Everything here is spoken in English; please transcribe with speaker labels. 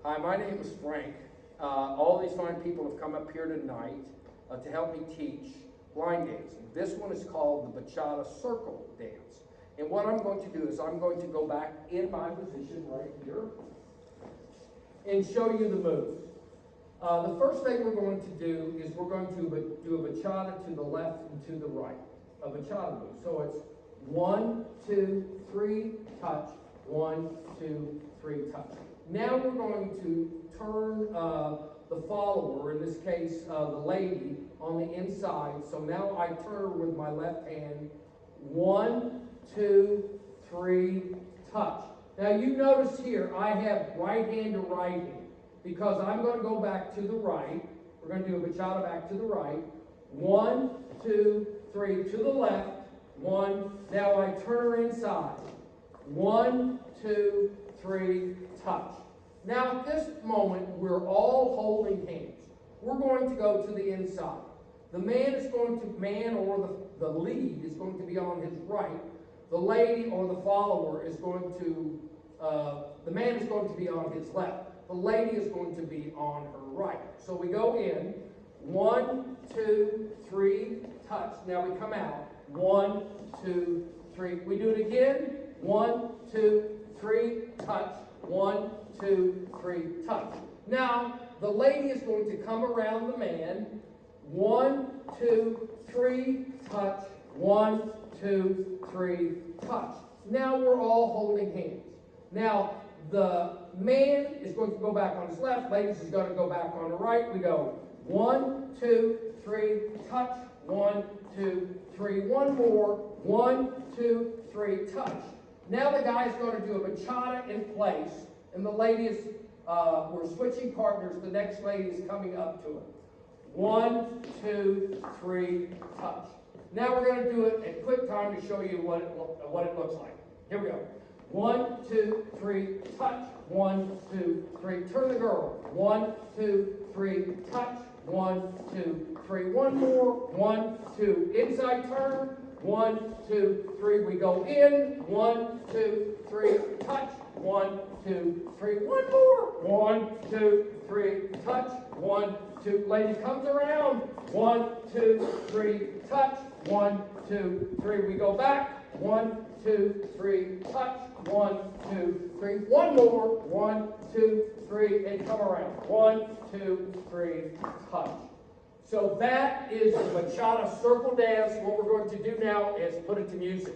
Speaker 1: Hi, my name is Frank. All these fine people have come up here tonight to help me teach line dancing. This one is called the Bachata Circle Dance. And what I'm going to do is I'm going to go back in my position right here and show you the moves. The first thing we're going to do is we're going to do a bachata to the left and to the right. A bachata move. So it's 1, 2, 3, touch. 1, 2, 3, touch. Now we're going to turn the follower, in this case the lady, on the inside. So now I turn her with my left hand. 1, 2, 3, touch. Now you notice here I have right hand to right hand because I'm going to go back to the right. We're going to do a bachata back to the right. 1, 2, 3 to the left. 1. Now I turn her inside. 1, 2, 3, touch. Now at this moment, we're all holding hands. We're going to go to the inside. The man or the lead is going to be on his right. The lady or the follower is going to, the man is going to be on his left. The lady is going to be on her right. So we go in. 1, 2, 3, touch. Now we come out. 1, 2, 3. We do it again. 1, 2, 3, touch. 1, 2, 3, touch. Now, the lady is going to come around the man. 1, 2, 3, touch. 1, 2, 3, touch. Now we're all holding hands. Now, the man is going to go back on his left. Ladies is going to go back on the right. We go 1, 2, 3, touch. 1, 2, 3. One more. 1, 2, 3, touch. Now the guy is going to do a bachata in place, and the lady is, we're switching partners. The next lady is coming up to him. 1, 2, 3, touch. Now we're going to do it at quick time to show you what it looks like. Here we go. 1, 2, 3, touch. 1, 2, 3. Turn the girl. 1, 2, 3, touch. 1, 2, 3. One more. 1, 2. Inside turn. 1, 2, 3. We go in. 1, 2, 3. Touch. 1, 2, 3. One more. 1, 2, 3. Touch. 1, 2. Lady comes around. 1, 2, 3. Touch. 1, 2, 3. We go back. 1, 2, 3. Touch. 1, 2, 3. One more. 1, 2, 3. And come around. 1, 2, 3. Touch. So that is the Bachata Circle Dance. What we're going to do now is put it to music.